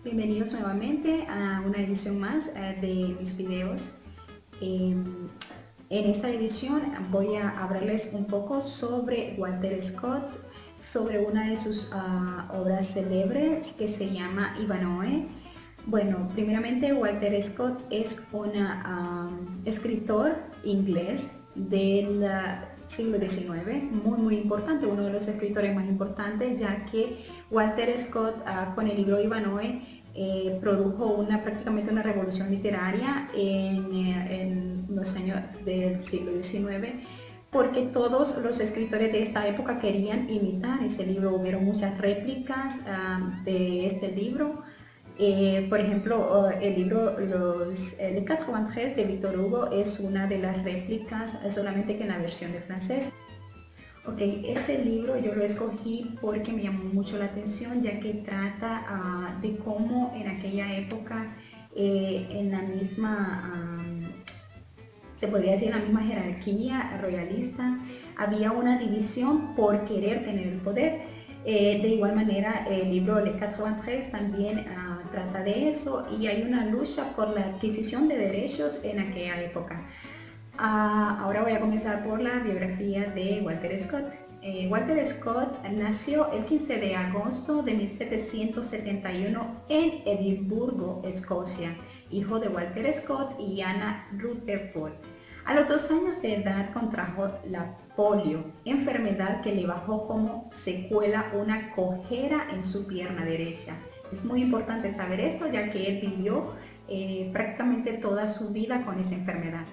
Bienvenidos nuevamente a una edición más de mis videos. En esta edición voy a hablarles un poco sobre Walter Scott, sobre una de sus obras célebres que se llama Ivanhoe. Bueno, primeramente Walter Scott es un escritor inglés del siglo XIX, muy importante, uno de los escritores más importantes, ya que Walter Scott con el libro Ivanhoe produjo prácticamente una revolución literaria en los años del siglo XIX, porque todos los escritores de esta época querían imitar ese libro. Hubieron muchas réplicas de este libro. Por ejemplo, el libro Le 93 de Victor Hugo es una de las réplicas, solamente que en la versión de francés. Ok, este libro yo lo escogí porque me llamó mucho la atención, ya que trata de cómo en aquella época, en la misma, se podría decir en la misma jerarquía royalista, había una división por querer tener el poder. De igual manera, el libro Le 93 también trata de eso, y hay una lucha por la adquisición de derechos en aquella época. Ahora voy a comenzar por la biografía de Walter Scott. Walter Scott nació el 15 de agosto de 1771 en Edimburgo, Escocia, hijo de Walter Scott y Anna Rutherford. A los 2 años de edad contrajo la polio, enfermedad que le bajó como secuela una cojera en su pierna derecha. Es muy importante saber esto, ya que él vivió prácticamente toda su vida con esa enfermedad.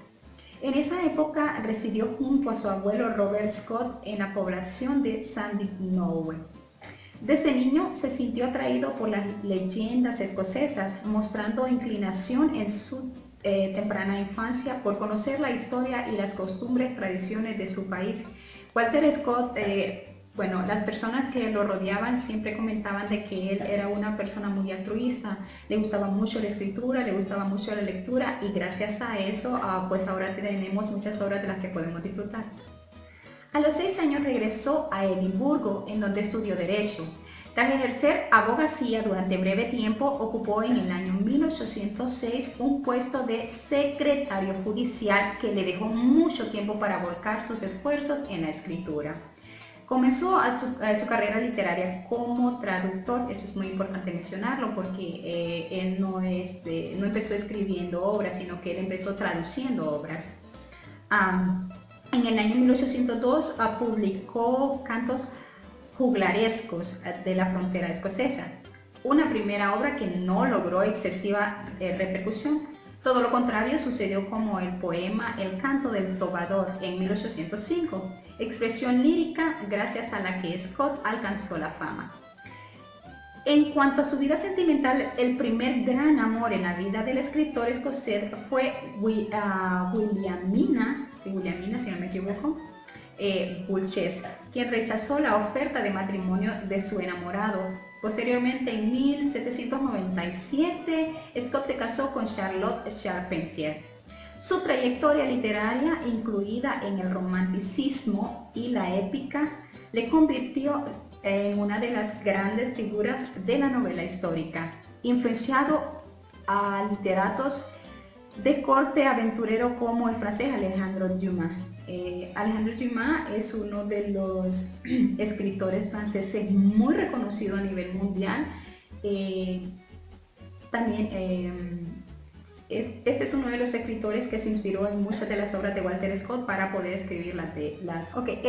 En esa época residió junto a su abuelo Robert Scott en la población de Sandyknowe. Desde niño se sintió atraído por las leyendas escocesas, mostrando inclinación en su temprana infancia por conocer la historia y las costumbres, tradiciones de su país. Walter Scott, bueno, las personas que lo rodeaban siempre comentaban de que él era una persona muy altruista, le gustaba mucho la escritura, le gustaba mucho la lectura, y gracias a eso pues ahora tenemos muchas obras de las que podemos disfrutar. A los 6 años regresó a Edimburgo, en donde estudió Derecho. Tras ejercer abogacía durante breve tiempo, ocupó en el año 1806 un puesto de secretario judicial que le dejó mucho tiempo para volcar sus esfuerzos en la escritura. Comenzó su carrera literaria como traductor. Eso es muy importante mencionarlo, porque él no empezó escribiendo obras, sino que él empezó traduciendo obras. En el año 1802 publicó Cantos juglarescos de la frontera escocesa, una primera obra que no logró excesiva repercusión. Todo lo contrario sucedió como el poema El canto del trovador en 1805, expresión lírica gracias a la que Scott alcanzó la fama. En cuanto a su vida sentimental, el primer gran amor en la vida del escritor escocés fue Williamina, si no me equivoco, Bulches, quien rechazó la oferta de matrimonio de su enamorado. Posteriormente, en 1797, Scott se casó con Charlotte Charpentier. Su trayectoria literaria, incluida en el romanticismo y la épica, le convirtió en una de las grandes figuras de la novela histórica, influenciado a literatos de corte aventurero como el francés Alejandro Dumas. Alejandro Dumas es uno de los escritores franceses muy reconocido a nivel mundial. También este es uno de los escritores que se inspiró en muchas de las obras de Walter Scott para poder escribir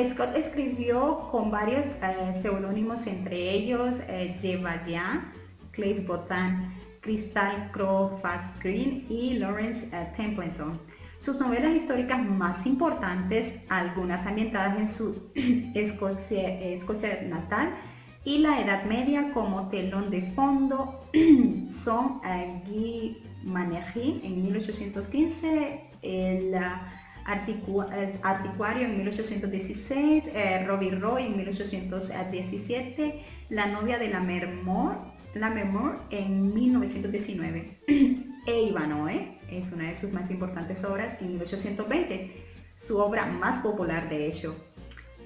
Scott escribió con varios seudónimos, entre ellos Jean, Claes Botha, Crystal Crowe Fast-Green y Lawrence Templeton. Sus novelas históricas más importantes, algunas ambientadas en su Escocia natal y la Edad Media como telón de fondo, son Guy Manerville en 1815, el Anticuario en 1816, Robbie Roy en 1817, La novia de Lammermoor en 1919 e Ivanhoe es una de sus más importantes obras en 1820, su obra más popular de hecho.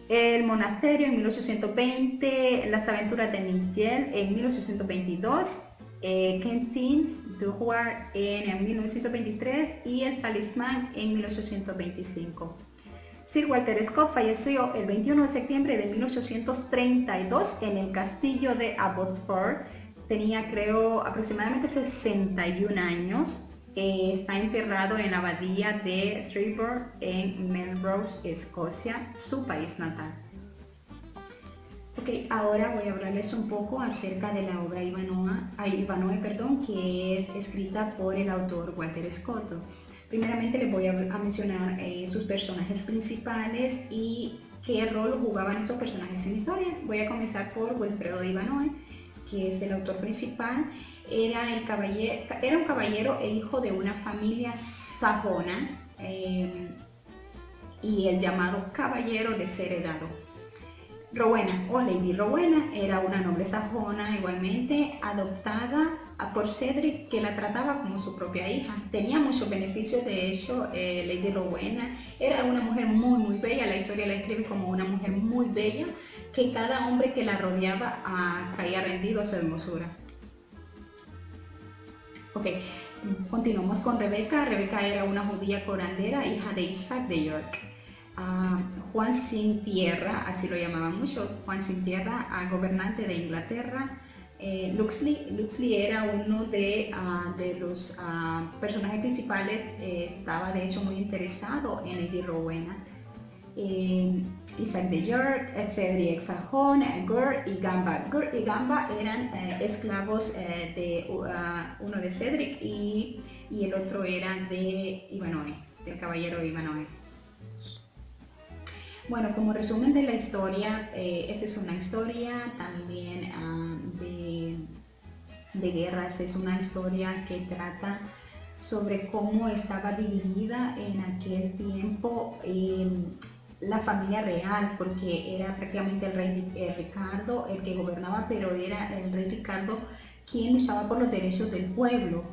El monasterio en 1820, Las aventuras de Nigel en 1822, Quentin Duroy en 1923 y El Talismán en 1825. Sir Walter Scott falleció el 21 de septiembre de 1832 en el castillo de Abbotsford. Tenía, creo, aproximadamente 61 años. Está enterrado en la abadía de Trevor en Melrose, Escocia, su país natal. Ok, ahora voy a hablarles un poco acerca de la obra Ivanhoe, que es escrita por el autor Walter Scott. Primeramente les voy a mencionar sus personajes principales y qué rol jugaban estos personajes en la historia. Voy a comenzar por Wilfredo de Ivanhoe, que es el autor principal. Era un caballero e hijo de una familia sajona y el llamado caballero desheredado. Rowena o Lady Rowena era una noble sajona igualmente adoptada por Cedric, que la trataba como su propia hija. Tenía muchos beneficios, de hecho. Lady Rowena era una mujer muy bella. La historia la escribe como una mujer muy bella, que cada hombre que la rodeaba caía rendido a su hermosura. Ok, continuamos con Rebeca. Rebeca era una judía curandera, hija de Isaac de York. Juan sin tierra, así lo llamaban mucho, Juan sin tierra, gobernante de Inglaterra. Luxley era uno de los personajes principales. Estaba de hecho muy interesado en Lady Rowena. Isaac de York, Cedric Sajón, Gur y Gamba. Gur y Gamba eran esclavos de uno de Cedric y el otro era de Ivanhoe, del caballero Ivanhoe. Bueno, como resumen de la historia, esta es una historia también de guerras. Es una historia que trata sobre cómo estaba dividida en aquel tiempo la familia real, porque era prácticamente el rey Ricardo el que gobernaba, pero era el rey Ricardo quien luchaba por los derechos del pueblo.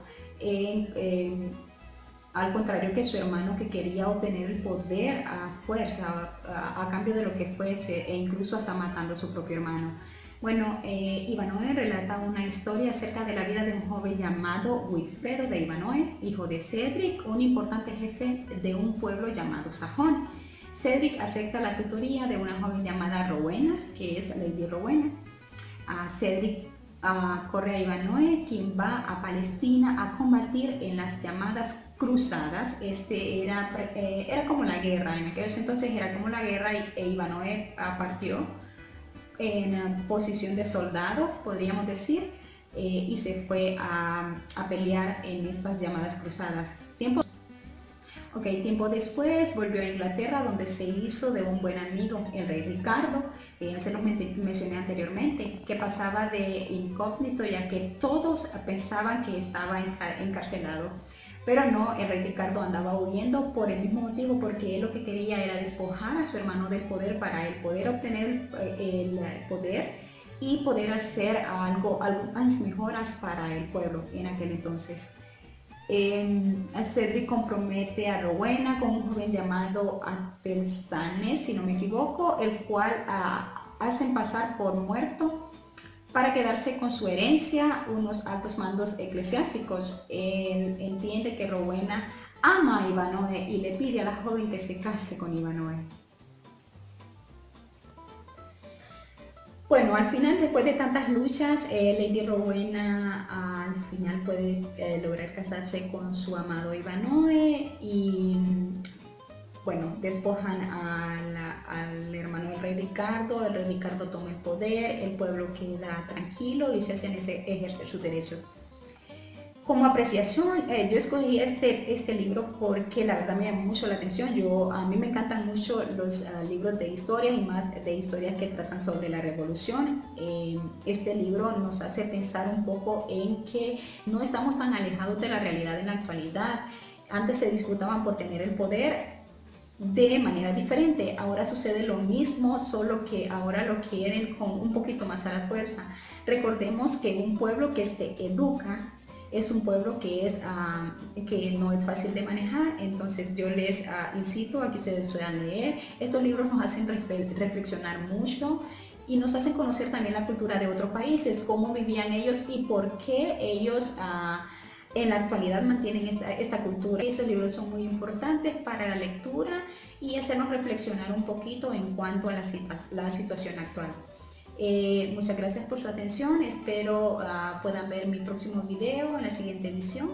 Al contrario que su hermano, que quería obtener el poder a fuerza, a cambio de lo que fuese, e incluso hasta matando a su propio hermano. Bueno, Ivanhoe relata una historia acerca de la vida de un joven llamado Wilfredo de Ivanhoe, hijo de Cedric, un importante jefe de un pueblo llamado Sajón. Cedric acepta la tutoría de una joven llamada Rowena, que es Lady Rowena. Cedric corre a Ivanhoe, quien va a Palestina a combatir en las llamadas cruzadas. Era como la guerra, en aquellos entonces era como la guerra, e Ivanhoe partió en posición de soldado, podríamos decir, y se fue a pelear en estas llamadas cruzadas. Tiempo después volvió a Inglaterra, donde se hizo de un buen amigo, el rey Ricardo. Se lo mencioné anteriormente, que pasaba de incógnito, ya que todos pensaban que estaba encarcelado. Pero no, el rey Ricardo andaba huyendo por el mismo motivo, porque él lo que quería era despojar a su hermano del poder para él poder obtener el poder y poder hacer algunas mejoras para el pueblo en aquel entonces. Cedric compromete a Rowena con un joven llamado Athelstan, si no me equivoco, el cual hacen pasar por muerto para quedarse con su herencia, unos altos mandos eclesiásticos. Él entiende que Rowena ama a Ivanhoe y le pide a la joven que se case con Ivanhoe. Bueno, al final, después de tantas luchas, Lady Rowena al final puede lograr casarse con su amado Ivanhoe y bueno, despojan al hermano del rey Ricardo. El rey Ricardo toma el poder, el pueblo queda tranquilo y se hacen ejercer sus derechos. Como apreciación, yo escogí este libro porque la verdad me llamó mucho la atención. A mí me encantan mucho los libros de historia y más de historias que tratan sobre la revolución. Este libro nos hace pensar un poco en que no estamos tan alejados de la realidad en la actualidad. Antes se disputaban por tener el poder de manera diferente. Ahora sucede lo mismo, solo que ahora lo quieren con un poquito más a la fuerza. Recordemos que un pueblo que se educa es un pueblo que no es fácil de manejar. Entonces yo les incito a que ustedes puedan leer. Estos libros nos hacen reflexionar mucho y nos hacen conocer también la cultura de otros países, cómo vivían ellos y por qué ellos en la actualidad mantienen esta cultura. Esos libros son muy importantes para la lectura y hacernos reflexionar un poquito en cuanto a la situación actual. Muchas gracias por su atención, espero puedan ver mi próximo video en la siguiente edición.